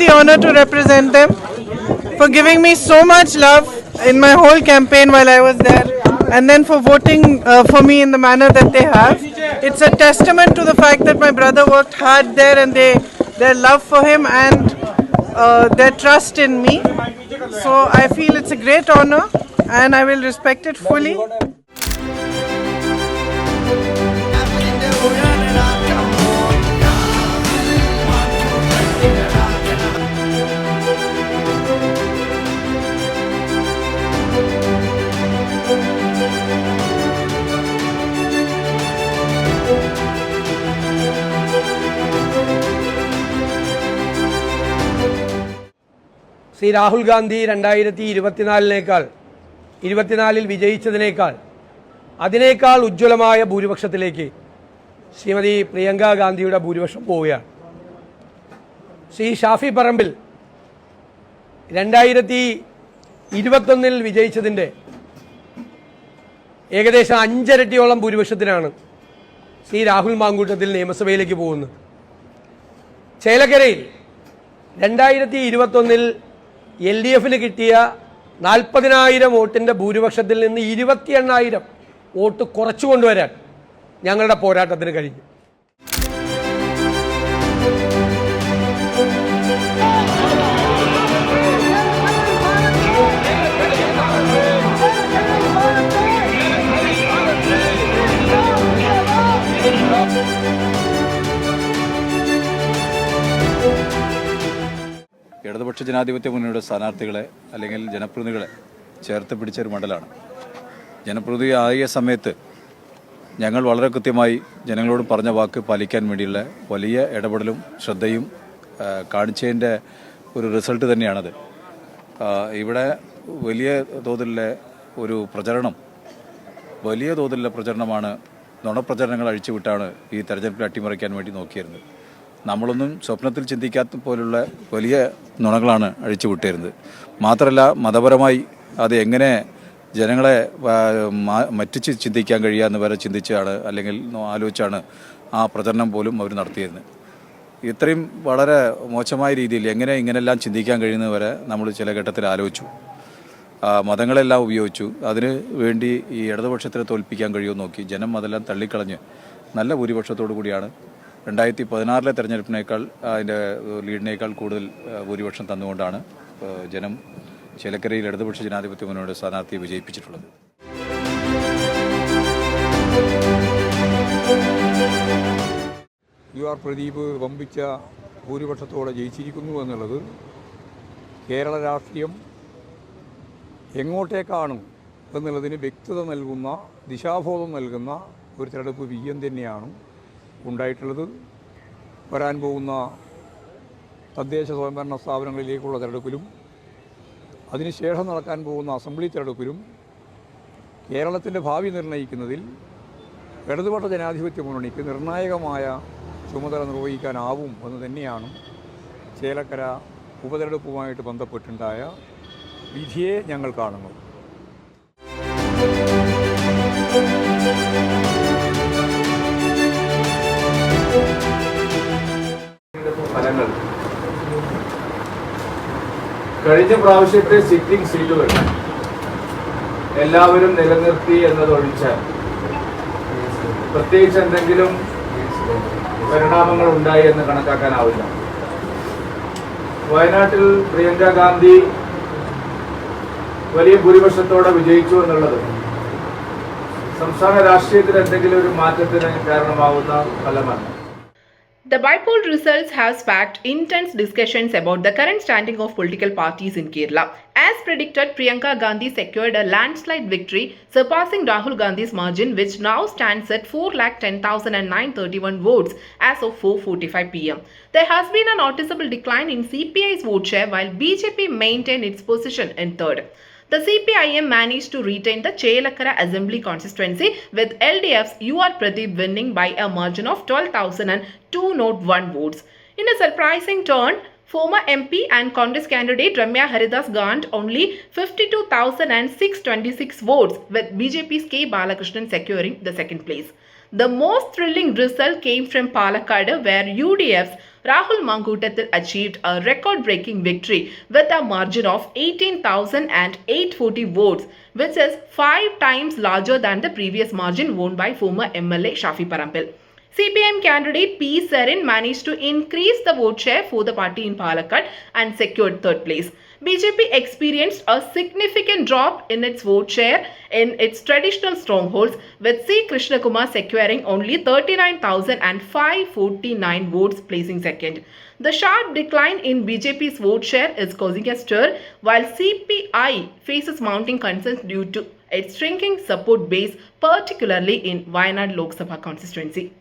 the honor to represent them, for giving me so much love in my whole campaign while I was there, and then for voting for me in the manner that they have. It's a testament to the fact that my brother worked hard there, and their love for him and their trust in me. So I feel it's a great honor and I will respect it fully. Shri Rahul Gandhi 2024 വിജയിച്ചതിനേക്കാൾ അതിനേക്കാൾ ഉജ്ജ്വലമായ ഭൂരിപക്ഷത്തിലേക്ക് ശ്രീമതി പ്രിയങ്ക ഗാന്ധിയുടെ ഭൂരിപക്ഷം പോവുകയാണ്. ശ്രീ ഷാഫി പറമ്പിൽ 2021 വിജയിച്ചതിൻ്റെ ഏകദേശം 5 ഇരട്ടിയോളം ഭൂരിപക്ഷത്തിനാണ് ശ്രീ രാഹുൽ മാങ്കൂട്ടത്തിൽ നിയമസഭയിലേക്ക് പോകുന്നത്. ചേലക്കരയിൽ 2021 LDFന് കിട്ടിയ 40,000 വോട്ടിൻ്റെ ഭൂരിപക്ഷത്തിൽ നിന്ന് 28,000 വോട്ട് കുറച്ചു കൊണ്ടുവരാൻ ഞങ്ങളുടെ പോരാട്ടത്തിന് കഴിഞ്ഞു. ഇടതുപക്ഷ ജനാധിപത്യ മുന്നണിയുടെ സ്ഥാനാർത്ഥികളെ അല്ലെങ്കിൽ ജനപ്രതിനിധികളെ ചേർത്ത് പിടിച്ചൊരു മണ്ഡലമാണ്. ജനപ്രതിനിധി ആയ സമയത്ത് ഞങ്ങൾ വളരെ കൃത്യമായി ജനങ്ങളോട് പറഞ്ഞ വാക്ക് പാലിക്കാൻ വേണ്ടിയുള്ള വലിയ ഇടപെടലും ശ്രദ്ധയും കാണിച്ചതിൻ്റെ ഒരു റിസൾട്ട് തന്നെയാണത്. ഇവിടെ വലിയ തോതിലുള്ള ഒരു പ്രചരണമാണ്, നുണപ്രചരണങ്ങൾ അഴിച്ചുവിട്ടാണ് ഈ തെരഞ്ഞെടുപ്പിൽ അട്ടിമറിക്കാൻ വേണ്ടി നോക്കിയിരുന്നത്. നമ്മളൊന്നും സ്വപ്നത്തിൽ ചിന്തിക്കാത്ത പോലുള്ള വലിയ നുണകളാണ് അഴിച്ചുവിട്ടിരുന്നത്. മാത്രമല്ല, മതപരമായി അത് എങ്ങനെ ജനങ്ങളെ മറ്റിച്ച് ചിന്തിക്കാൻ കഴിയാമെന്ന് വരെ ചിന്തിച്ചാണ് അല്ലെങ്കിൽ ആലോചിച്ചാണ് ആ പ്രചരണം പോലും അവർ നടത്തിയിരുന്നത്. ഇത്രയും വളരെ മോശമായ രീതിയിൽ എങ്ങനെ ഇങ്ങനെല്ലാം ചിന്തിക്കാൻ കഴിയുന്നത് വരെ നമ്മൾ ചില ഘട്ടത്തിൽ ആലോചിച്ചു. മതങ്ങളെല്ലാം ഉപയോഗിച്ചു. അതിന് വേണ്ടി ഈ ഇടതുപക്ഷത്തിനെ തോൽപ്പിക്കാൻ കഴിയുമെന്ന് നോക്കി. ജനം അതെല്ലാം തള്ളിക്കളഞ്ഞ് നല്ല ഭൂരിപക്ഷത്തോടു കൂടിയാണ് 2016 തെരഞ്ഞെടുപ്പിനേക്കാൾ അതിൻ്റെ ലീഡിനേക്കാൾ കൂടുതൽ ഭൂരിപക്ഷം തന്നുകൊണ്ടാണ് ജനം ചേലക്കരയിൽ ഇടതുപക്ഷ ജനാധിപത്യ മുന്നണിയുടെ സ്ഥാനാർത്ഥിയെ വിജയിപ്പിച്ചിട്ടുള്ളത്. UR പ്രദീപ് വമ്പിച്ച ഭൂരിപക്ഷത്തോടെ ജയിച്ചിരിക്കുന്നു എന്നുള്ളത് കേരള രാഷ്ട്രീയം എങ്ങോട്ടേക്കാണ് എന്നുള്ളതിന് വ്യക്തത നൽകുന്ന, ദിശാബോധം നൽകുന്ന ഒരു തെരഞ്ഞെടുപ്പ് വിജയം തന്നെയാണ് ഉണ്ടായിട്ടുള്ളത്. വരാൻ പോകുന്ന തദ്ദേശ സ്വയംഭരണ സ്ഥാപനങ്ങളിലേക്കുള്ള തെരഞ്ഞെടുപ്പിലും അതിനുശേഷം നടക്കാൻ പോകുന്ന അസംബ്ലി തെരഞ്ഞെടുപ്പിലും കേരളത്തിൻ്റെ ഭാവി നിർണ്ണയിക്കുന്നതിൽ ഇടതുപക്ഷ ജനാധിപത്യ മുന്നണിക്ക് നിർണായകമായ ചുമതല നിർവഹിക്കാനാവും എന്ന് തന്നെയാണ് ചേലക്കര ഉപതെരഞ്ഞെടുപ്പുമായിട്ട് ബന്ധപ്പെട്ടുണ്ടായ വിധിയെ ഞങ്ങൾ കാണുന്നത്. ഫലങ്ങൾ കഴിഞ്ഞ പ്രാവശ്യത്തെ സിറ്റിംഗ് സീറ്റുകൾ എല്ലാവരും നിലനിർത്തി എന്നതൊഴിച്ചാൽ പ്രത്യേകിച്ച് എന്തെങ്കിലും പരിണാമങ്ങൾ ഉണ്ടായി എന്ന് കണക്കാക്കാനാവില്ല. വയനാട്ടിൽ പ്രിയങ്ക ഗാന്ധി വലിയ ഭൂരിപക്ഷത്തോടെ വിജയിച്ചു എന്നുള്ളത് സംസ്ഥാന രാഷ്ട്രീയത്തിൽ എന്തെങ്കിലും ഒരു മാറ്റത്തിന് കാരണമാവുന്ന ഫലമാണ്. The by-poll results have sparked intense discussions about the current standing of political parties in Kerala. As predicted, Priyanka Gandhi secured a landslide victory, surpassing Rahul Gandhi's margin, which now stands at 4,10,931 votes as of 4:45 p.m. There has been a noticeable decline in CPI's vote share, while BJP maintained its position in third. The CPIM managed to retain the Chelakkara Assembly constituency, with LDF's UR Pradeep winning by a margin of 12,201 votes. In a surprising turn, former MP and Congress candidate Ramya Haridas garnered only 52,626 votes, with BJP's K. Balakrishnan securing the second place. The most thrilling result came from Palakkad, where UDF's Rahul Mangutattil achieved a record-breaking victory with a margin of 18,840 votes, which is 5 times larger than the previous margin won by former MLA Shafi Parampil. CPM candidate P. Sarin managed to increase the vote share for the party in Palakkad and secured third place. BJP experienced a significant drop in its vote share in its traditional strongholds, with C. Krishnakumar securing only 39,549 votes, placing second. The sharp decline in BJP's vote share is causing a stir, while CPI faces mounting concerns due to its shrinking support base, particularly in Wayanad Lok Sabha constituency.